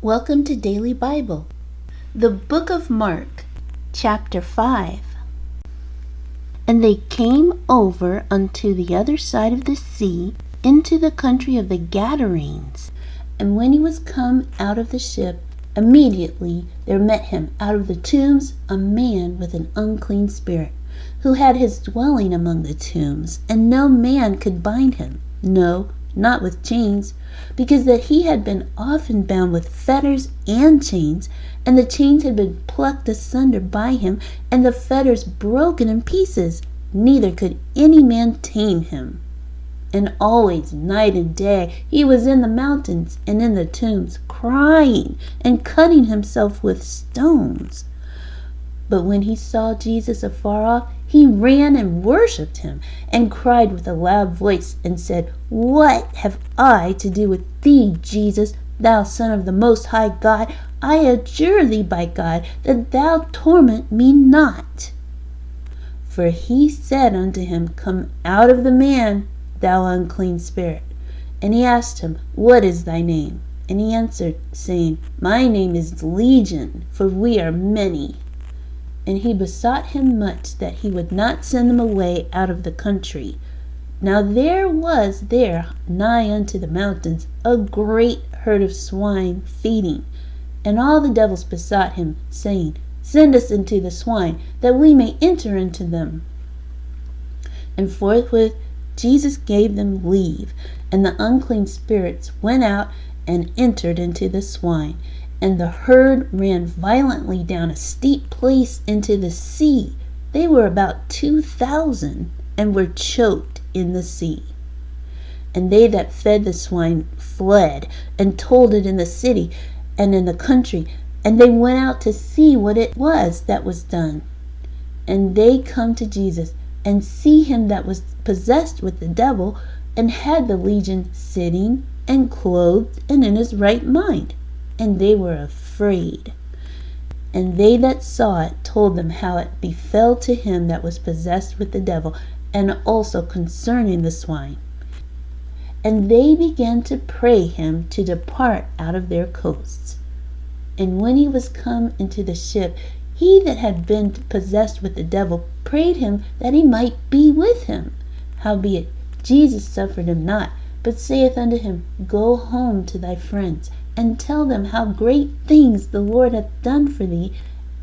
Welcome to Daily Bible, the book of Mark, chapter 5. And they came over unto the other side of the sea, into the country of the Gadarenes. And when he was come out of the ship, immediately there met him out of the tombs a man with an unclean spirit, who had his dwelling among the tombs, and no man could bind him, no, not with chains, because that he had been often bound with fetters and chains, and the chains had been plucked asunder by him, and the fetters broken in pieces, neither could any man tame him. And always, night and day, he was in the mountains and in the tombs, crying and cutting himself with stones. But when he saw Jesus afar off, he ran and worshipped him, and cried with a loud voice, and said, What have I to do with thee, Jesus, thou Son of the Most High God? I adjure thee by God, that thou torment me not. For he said unto him, Come out of the man, thou unclean spirit. And he asked him, What is thy name? And he answered, saying, My name is Legion, for we are many. And he besought him much that he would not send them away out of the country. Now there was there nigh unto the mountains a great herd of swine feeding. And all the devils besought him, saying, Send us into the swine, that we may enter into them. And forthwith Jesus gave them leave, and the unclean spirits went out and entered into the swine. And the herd ran violently down a steep place into the sea. They were about 2,000, and were choked in the sea. And they that fed the swine fled, and told it in the city and in the country. And they went out to see what it was that was done. And they come to Jesus, and see him that was possessed with the devil, and had the legion sitting, and clothed, and in his right mind. And they were afraid. And they that saw it told them how it befell to him that was possessed with the devil, and also concerning the swine. And they began to pray him to depart out of their coasts. And when he was come into the ship, he that had been possessed with the devil prayed him that he might be with him. Howbeit Jesus suffered him not, but saith unto him, Go home to thy friends, and tell them how great things the Lord hath done for thee,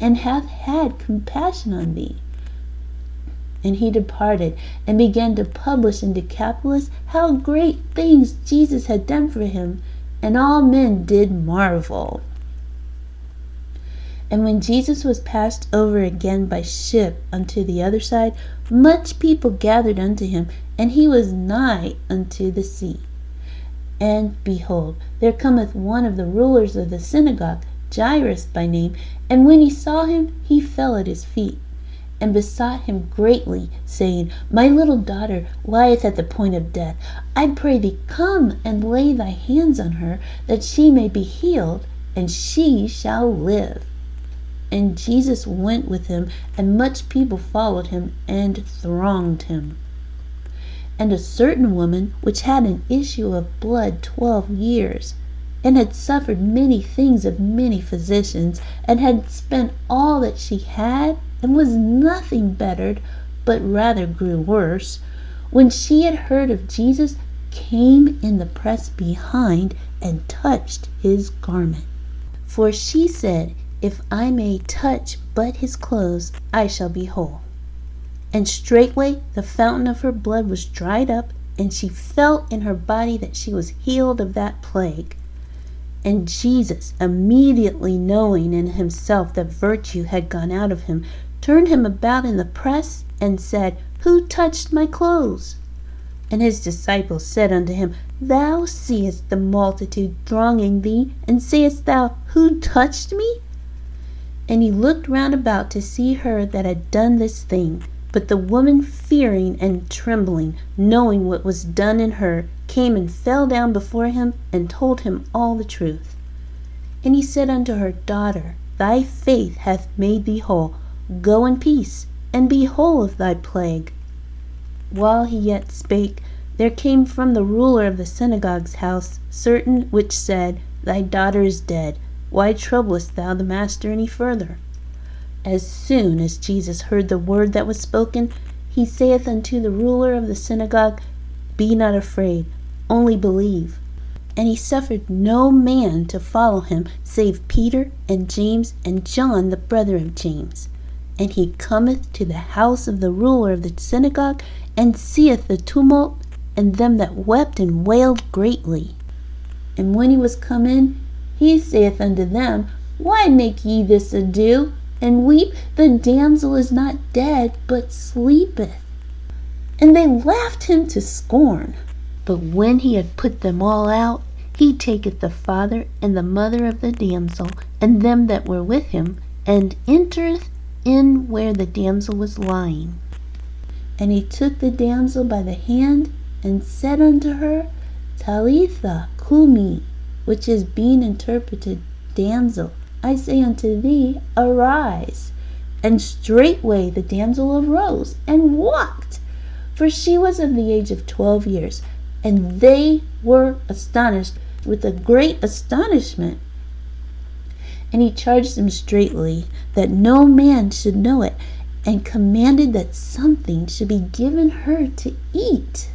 and hath had compassion on thee. And he departed, and began to publish in Decapolis how great things Jesus had done for him, and all men did marvel. And when Jesus was passed over again by ship unto the other side, much people gathered unto him, and he was nigh unto the sea. And behold, there cometh one of the rulers of the synagogue, Jairus by name, and when he saw him, he fell at his feet, and besought him greatly, saying, My little daughter lieth at the point of death. I pray thee, come and lay thy hands on her, that she may be healed, and she shall live. And Jesus went with him, and much people followed him, and thronged him. And a certain woman, which had an issue of blood 12 years, and had suffered many things of many physicians, and had spent all that she had, and was nothing bettered, but rather grew worse, when she had heard of Jesus, came in the press behind, and touched his garment. For she said, If I may touch but his clothes, I shall be whole. And straightway the fountain of her blood was dried up, and she felt in her body that she was healed of that plague. And Jesus, immediately knowing in himself that virtue had gone out of him, turned him about in the press, and said, Who touched my clothes? And his disciples said unto him, Thou seest the multitude thronging thee, and sayest thou, Who touched me? And he looked round about to see her that had done this thing. But the woman, fearing and trembling, knowing what was done in her, came and fell down before him, and told him all the truth. And he said unto her, Daughter, thy faith hath made thee whole. Go in peace, and be whole of thy plague. While he yet spake, there came from the ruler of the synagogue's house certain which said, Thy daughter is dead. Why troublest thou the master any further? As soon as Jesus heard the word that was spoken, he saith unto the ruler of the synagogue, Be not afraid, only believe. And he suffered no man to follow him, save Peter and James and John the brother of James. And he cometh to the house of the ruler of the synagogue, and seeth the tumult, and them that wept and wailed greatly. And when he was come in, he saith unto them, Why make ye this ado, and weep? The damsel is not dead, but sleepeth. And they laughed him to scorn. But when he had put them all out, he taketh the father and the mother of the damsel, and them that were with him, and entereth in where the damsel was lying. And he took the damsel by the hand, and said unto her, Talitha cumi, which is being interpreted, Damsel, I say unto thee, arise. And straightway the damsel arose, and walked, for she was of the age of 12 years. And they were astonished with a great astonishment. And he charged them straitly that no man should know it, and commanded that something should be given her to eat.